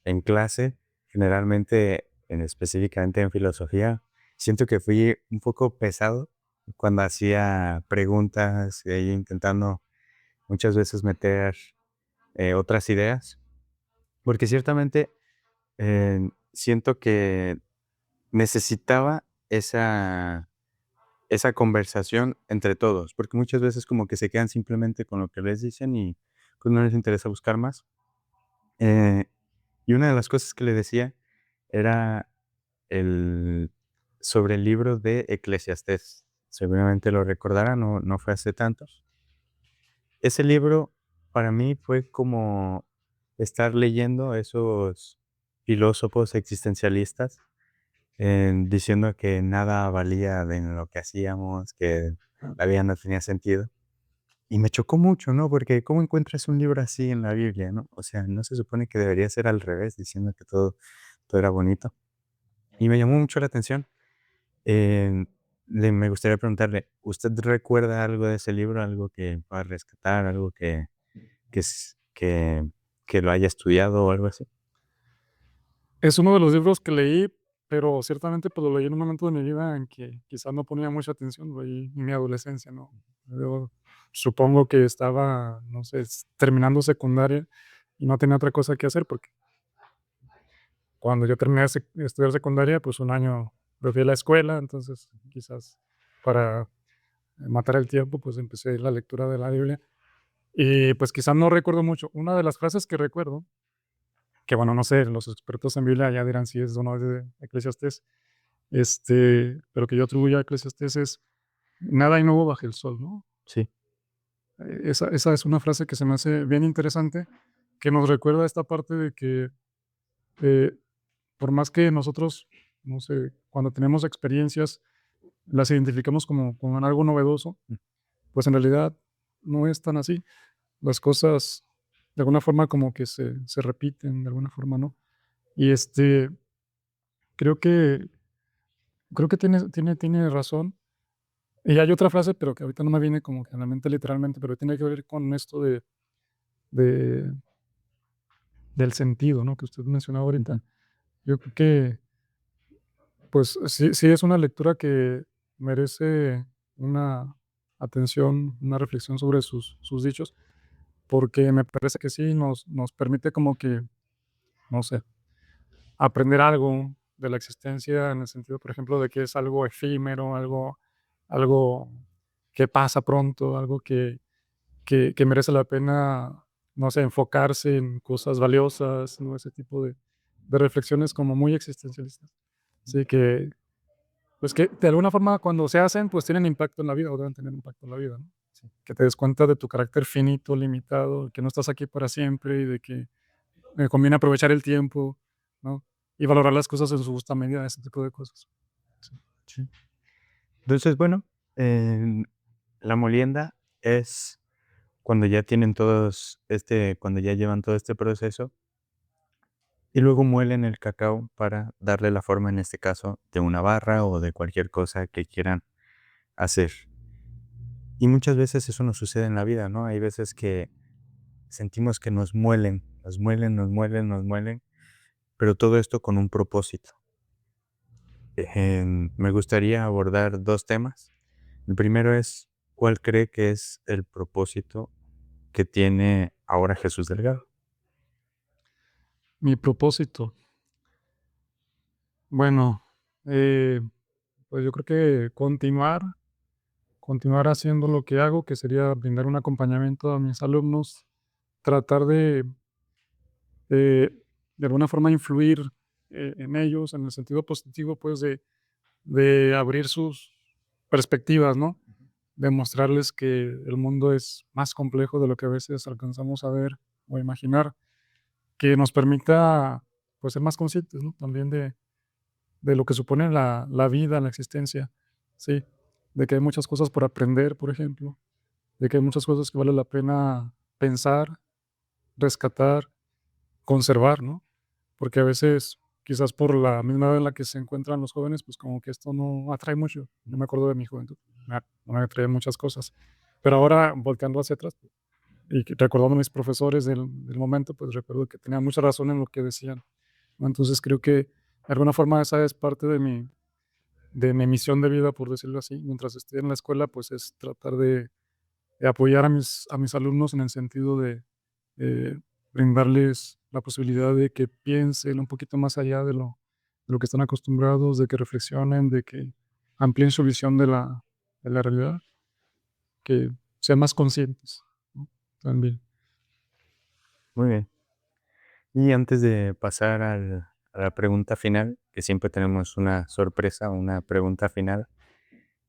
en clase, generalmente, específicamente en filosofía, siento que fui un poco pesado cuando hacía preguntas, intentando muchas veces meter, otras ideas, porque ciertamente, siento que necesitaba esa conversación entre todos, porque muchas veces como que se quedan simplemente con lo que les dicen y, pues, no les interesa buscar más. Eh, y una de las cosas que le decía era el sobre el libro de Eclesiastés. Seguramente lo recordará, no fue hace tanto. Ese libro para mí fue como estar leyendo a esos filósofos existencialistas, diciendo que nada valía de lo que hacíamos, que la vida no tenía sentido. Y me chocó mucho, ¿no? Porque ¿cómo encuentras un libro así en la Biblia, no? O sea, ¿no se supone que debería ser al revés, diciendo que todo era bonito? Y me llamó mucho la atención. Eh, me gustaría preguntarle, ¿usted recuerda algo de ese libro, algo que pueda rescatar, algo que, s- que, que lo haya estudiado o algo así? Es uno de los libros que leí, pero ciertamente, pues, lo leí en un momento de mi vida en que quizás no ponía mucha atención, lo leí en mi adolescencia, ¿no? Yo supongo que estaba, no sé, terminando secundaria y no tenía otra cosa que hacer, porque cuando yo terminé de estudiar secundaria, pues, un año me fui a la escuela, entonces, quizás para matar el tiempo, pues, empecé la lectura de la Biblia y, pues, quizás no recuerdo mucho. Una de las frases que recuerdo, que bueno, no sé, los expertos en Biblia ya dirán si es o no es de Eclesiastés, pero que yo atribuyo a Eclesiastés es: "Nada hay nuevo bajo el sol", ¿no? Sí. Esa es una frase que se me hace bien interesante, que nos recuerda esta parte de que, eh, por más que nosotros, no sé, cuando tenemos experiencias, las identificamos como con algo novedoso, Mm. pues, en realidad no es tan así. Las cosas, de alguna forma, como que se repiten, de alguna forma, ¿no? Y, creo que creo que tiene razón. Y hay otra frase, pero que ahorita no me viene como que a la mente literalmente, pero tiene que ver con esto de del sentido, ¿no? Que usted mencionaba ahorita. Ujú. Yo creo que, pues, sí es una lectura que merece una atención, una reflexión sobre sus dichos, porque me parece que sí nos permite como que, no sé, aprender algo de la existencia en el sentido, por ejemplo, de que es algo efímero, algo que pasa pronto, algo que merece la pena, no sé, enfocarse en cosas valiosas, ¿no? Ese tipo de reflexiones como muy existencialistas. Sí, que, pues, que de alguna forma cuando se hacen, pues, tienen impacto en la vida o deben tener impacto en la vida, ¿no? Sí. Que te des cuenta de tu carácter finito, limitado, que no estás aquí para siempre y de que, conviene aprovechar el tiempo, ¿no? Y valorar las cosas en su justa medida, ese tipo de cosas. Sí. Sí. Entonces, bueno, em, la molienda es cuando ya tienen cuando ya llevan todo este proceso y luego muelen el cacao para darle la forma, en este caso, de una barra o de cualquier cosa que quieran hacer. Y muchas veces eso nos sucede en la vida, ¿no? Hay veces que sentimos que nos muelen, nos muelen, nos muelen, nos muelen, pero todo esto con un propósito. Me gustaría abordar 2 temas. El primero es, ¿cuál cree que es el propósito que tiene ahora Jesús Delgado? Mi propósito. Bueno, eh, pues yo creo que continuar haciendo lo que hago, que sería brindar un acompañamiento a mis alumnos, tratar de, de alguna forma influir en ellos en el sentido positivo, pues de abrir sus perspectivas, ¿no? Demostrarles que el mundo es más complejo de lo que a veces alcanzamos a ver o imaginar, que nos permita pues ser más conscientes, ¿no? También de lo que supone la vida, la existencia, sí, de que hay muchas cosas por aprender, por ejemplo, de que hay muchas cosas que vale la pena pensar, rescatar, conservar, ¿no? Porque a veces, quizás por la misma edad en la que se encuentran los jóvenes, pues como que esto no atrae mucho. Yo me acuerdo de mi juventud, no me atraían muchas cosas. Pero ahora, volteando hacia atrás y recordando a mis profesores del momento, pues recuerdo que tenían mucha razón en lo que decían, ¿no? Entonces creo que de alguna forma esa es parte de mi misión de vida, por decirlo así. Mientras estoy en la escuela, pues es tratar de apoyar a mis alumnos en el sentido de brindarles la posibilidad de que piensen un poquito más allá de lo que están acostumbrados, de que reflexionen, de que amplíen su visión de la realidad, que sean más conscientes, ¿no? También. Muy bien. Y antes de pasar a la pregunta final, que siempre tenemos una sorpresa, una pregunta final,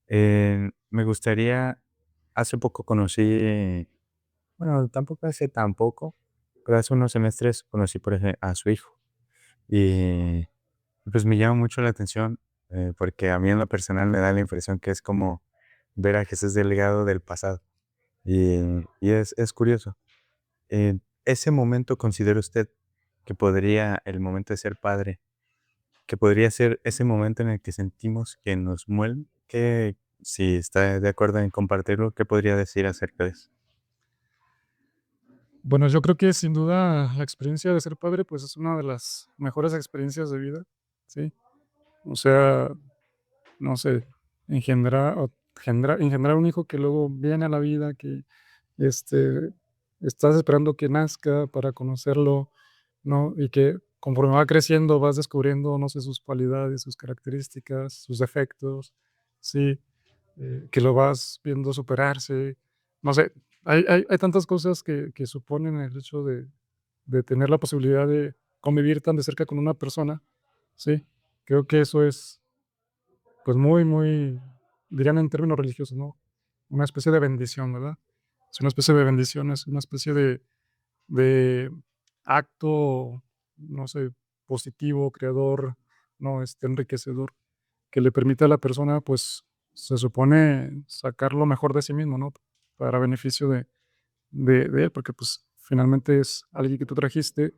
me gustaría, hace poco conocí, bueno, tampoco hace tan poco, pero hace unos semestres conocí por ejemplo a su hijo. Y pues me llama mucho la atención, porque a mí en lo personal me da la impresión que es como ver a Jesús Delgado del pasado. Y es curioso. Ese momento, ¿considera usted que podría, el momento de ser padre, que podría ser ese momento en el que sentimos que nos muelen? Que si está de acuerdo en compartirlo, ¿qué podría decir acerca de eso? Bueno, yo creo que sin duda la experiencia de ser padre, pues es una de las mejores experiencias de vida, ¿sí? O sea, no sé, engendrar un hijo que luego viene a la vida, que este, estás esperando que nazca para conocerlo, ¿no? Y que conforme va creciendo vas descubriendo, no sé, sus cualidades, sus características, sus defectos, sí, que lo vas viendo superarse, no sé, hay tantas cosas que suponen el hecho de tener la posibilidad de convivir tan de cerca con una persona, sí, creo que eso es pues muy, dirían en términos religiosos, ¿no? Una especie de bendición, ¿verdad? Es una especie de bendición, es una especie de acto, no sé, positivo, creador, ¿no? Enriquecedor, que le permite a la persona, pues, se supone sacar lo mejor de sí mismo, ¿no? Para beneficio de él, porque pues finalmente es alguien que tú trajiste,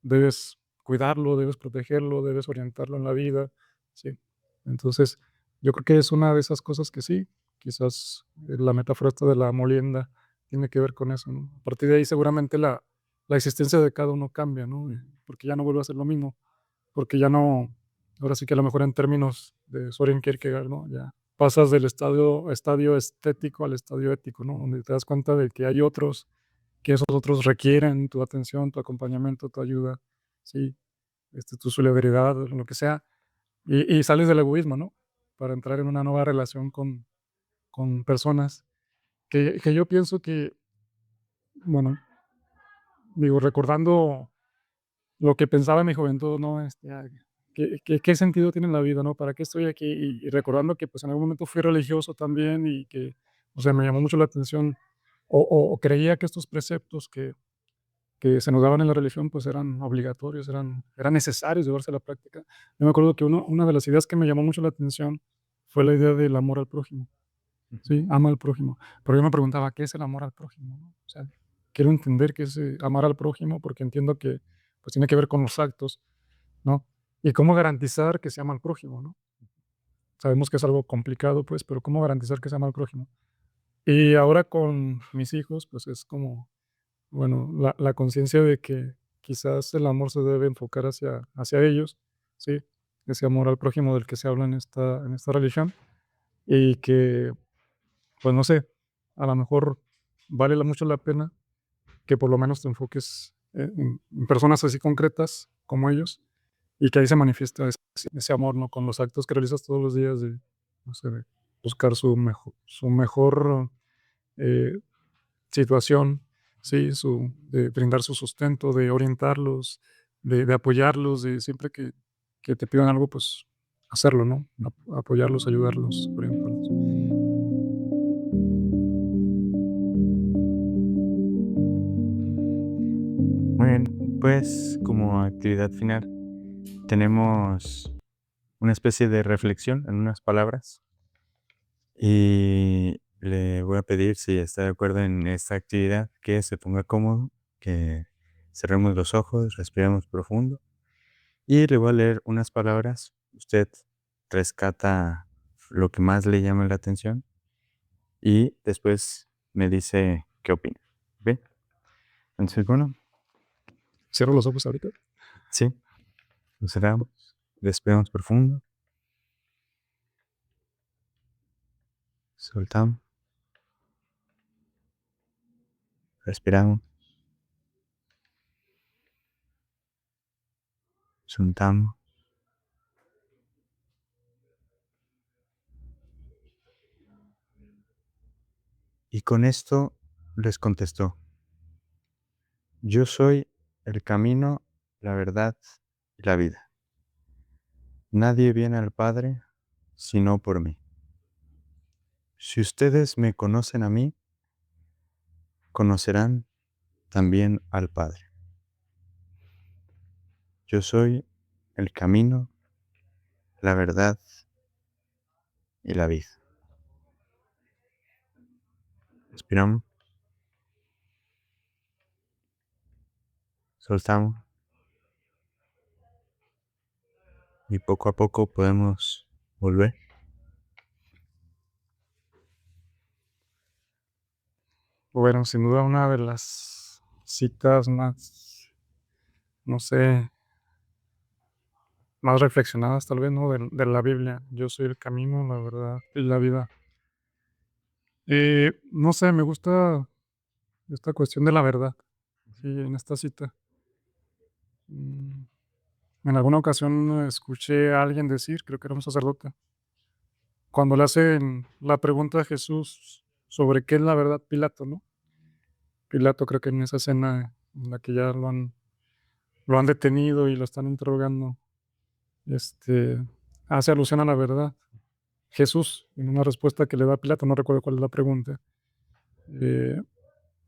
debes cuidarlo, debes protegerlo, debes orientarlo en la vida, ¿sí? Entonces, yo creo que es una de esas cosas que sí, quizás la metáfora esta de la molienda tiene que ver con eso, ¿no? A partir de ahí seguramente la existencia de cada uno cambia, ¿no? Porque ya no vuelve a ser lo mismo, porque ya no, ahora sí que a lo mejor en términos de Soren Kierkegaard, ¿no? Ya pasas del estadio estético al estadio ético, ¿no? Donde te das cuenta de que hay otros, que esos otros requieren tu atención, tu acompañamiento, tu ayuda, sí, tu solidaridad, lo que sea, y sales del egoísmo, ¿no? Para entrar en una nueva relación con personas que yo pienso que, bueno, digo, recordando lo que pensaba en mi juventud, ¿no? ¿Qué sentido tiene la vida, no? ¿Para qué estoy aquí? Y recordando que, pues, en algún momento fui religioso también y que, o sea, me llamó mucho la atención o creía que estos preceptos que se nos daban en la religión, pues, eran obligatorios, eran necesarios llevarse a la práctica. Yo me acuerdo que una de las ideas que me llamó mucho la atención fue la idea del amor al prójimo, Ujú. ¿sí? Ama al prójimo. Pero yo me preguntaba, ¿qué es el amor al prójimo, no? O sea, quiero entender qué es, amar al prójimo, porque entiendo que, pues, tiene que ver con los actos, ¿no? Y cómo garantizar que se ama al prójimo, ¿no? Sabemos que es algo complicado, pues, pero ¿cómo garantizar que se ama al prójimo? Y ahora con mis hijos, pues, es como, bueno, la conciencia de que quizás el amor se debe enfocar hacia ellos, ¿sí? Ese amor al prójimo del que se habla en esta religión, y que, pues, no sé, a lo mejor mucho la pena que por lo menos te enfoques en personas así concretas, como ellos, y que ahí se manifiesta ese amor, ¿no? Con los actos que realizas todos los días de, no sé, de buscar su mejor eh, situación, ¿sí? De brindar su sustento, de orientarlos, de apoyarlos, de siempre que te pidan algo, pues hacerlo, ¿no? Apoyarlos, ayudarlos, orientarlos. Muy bien, pues como actividad final tenemos una especie de reflexión en unas palabras y le voy a pedir si está de acuerdo en esta actividad que se ponga cómodo, que cerremos los ojos, respiremos profundo y le voy a leer unas palabras. Usted rescata lo que más le llama la atención y después me dice qué opina. ¿Bien? Entonces, bueno, Cierro los ojos ahorita. sí, lo cerramos, respiramos profundo, soltamos, respiramos, soltamos. Y con esto les contestó: yo soy el camino, la verdad y la vida. Nadie viene al Padre sino por mí. Si ustedes me conocen a mí, conocerán también al Padre. Yo soy el camino, la verdad y la vida. Respiramos, soltamos y poco a poco podemos volver. Bueno, sin duda una de las citas más, no sé, más reflexionadas tal vez, ¿no? De la Biblia. Yo soy el camino, la verdad y la vida. No sé, me gusta esta cuestión de la verdad, sí, en esta cita. Mm, En alguna ocasión escuché a alguien decir, creo que era un sacerdote, cuando le hacen la pregunta a Jesús sobre qué es la verdad, Pilato, ¿no? Pilato creo que en esa escena en la que ya lo han detenido y lo están interrogando, este, hace alusión a la verdad. Jesús, en una respuesta que le da a Pilato, no recuerdo cuál es la pregunta, eh,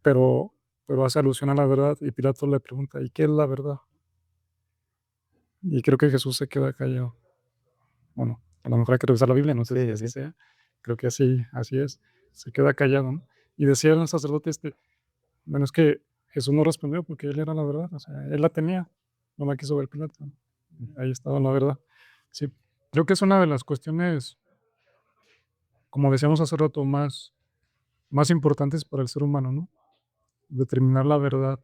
pero, pero hace alusión a la verdad y Pilato le pregunta, ¿y qué es la verdad? Y creo que Jesús se queda callado. Bueno, a lo mejor hay que revisar la Biblia, no sé si Sí, así sí. sea. Creo que así es. Se queda callado, ¿no? Y decía el sacerdote bueno, es que Jesús no respondió porque él era la verdad, o sea, él la tenía, no la quiso ver Pilato. Ahí estaba la verdad. Sí, creo que es una de las cuestiones, como decíamos hace rato, más importantes para el ser humano, ¿no? Determinar la verdad,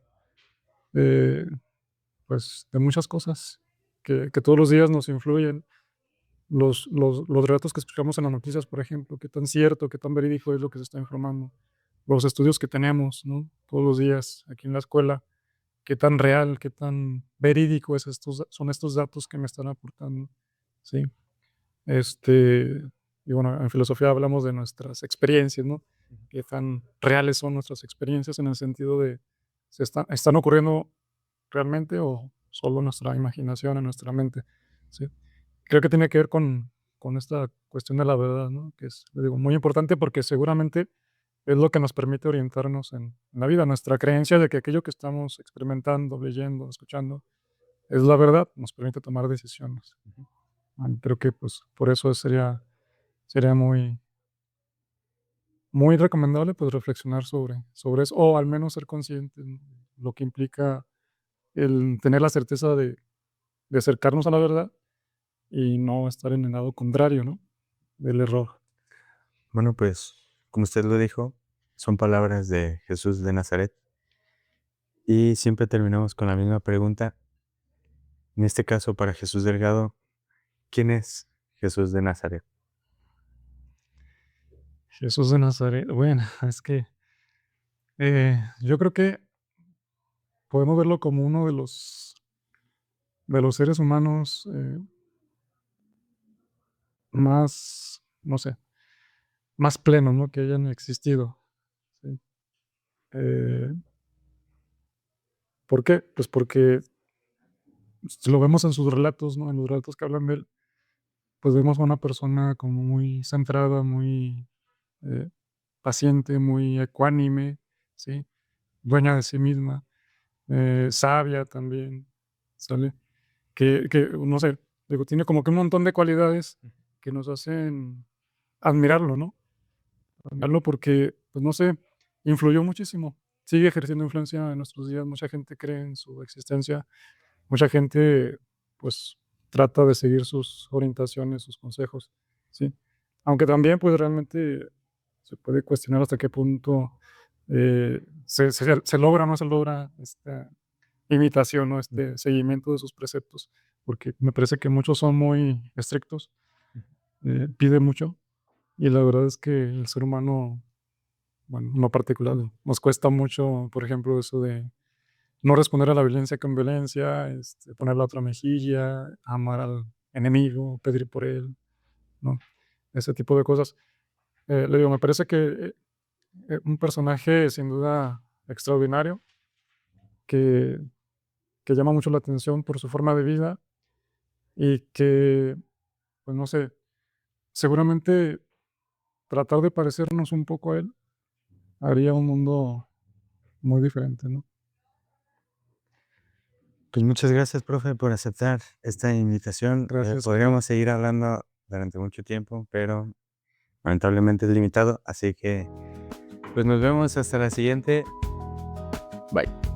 eh, pues, de muchas cosas que todos los días nos influyen. Los relatos que escuchamos en las noticias, por ejemplo, qué tan cierto, qué tan verídico es lo que se está informando. Los estudios que tenemos, ¿no? Todos los días aquí en la escuela, qué tan real, qué tan verídico son estos datos que me están aportando, ¿sí? Este, y bueno, en filosofía hablamos de nuestras experiencias, ¿no? Qué tan reales son nuestras experiencias en el sentido de, ¿están ocurriendo realmente o solo nuestra imaginación, en nuestra mente? ¿Sí? Creo que tiene que ver con esta cuestión de la verdad, ¿no? Que es, le digo, muy importante porque seguramente es lo que nos permite orientarnos en la vida. Nuestra creencia de que aquello que estamos experimentando, leyendo, escuchando, es la verdad, nos permite tomar decisiones. Creo que pues por eso sería muy recomendable pues reflexionar sobre eso, o al menos ser consciente de lo que implica el tener la certeza de acercarnos a la verdad y no estar en el lado contrario, ¿no? Del error. Bueno, pues, como usted lo dijo, son palabras de Jesús de Nazaret. Y siempre terminamos con la misma pregunta. En este caso, para Jesús Delgado, ¿quién es Jesús de Nazaret? Jesús de Nazaret, bueno, es que yo creo que podemos verlo como uno de los seres humanos más, no sé, más plenos, ¿no? Que hayan existido. ¿Sí? Eh, ¿Por qué? Pues porque si lo vemos en sus relatos, ¿no? En los relatos que hablan de él, pues vemos a una persona como muy centrada, muy eh, paciente, muy ecuánime, ¿sí? Dueña de sí misma, sabia también, ¿sale? Que, no sé, digo, tiene como que un montón de cualidades que nos hacen admirarlo, ¿no? Admirarlo porque, pues no sé, influyó muchísimo. Sigue ejerciendo influencia en nuestros días. Mucha gente cree en su existencia. Mucha gente, pues, trata de seguir sus orientaciones, sus consejos, ¿sí? Aunque también, pues, realmente se puede cuestionar hasta qué punto se logra o no se logra esta imitación, ¿no? Este seguimiento de sus preceptos, porque me parece que muchos son muy estrictos, pide mucho, y la verdad es que el ser humano, bueno, no particular, nos cuesta mucho, por ejemplo, eso de no responder a la violencia con violencia, poner la otra mejilla, amar al enemigo, pedir por él, ¿no? Ese tipo de cosas. Le digo, me parece que un personaje sin duda extraordinario, que, que llama mucho la atención por su forma de vida y que, pues no sé, seguramente tratar de parecernos un poco a él haría un mundo muy diferente, ¿no? Pues muchas gracias, profe, por aceptar esta invitación. Gracias a ti. Podríamos seguir hablando durante mucho tiempo, pero lamentablemente es limitado, así que pues nos vemos hasta la siguiente. Bye.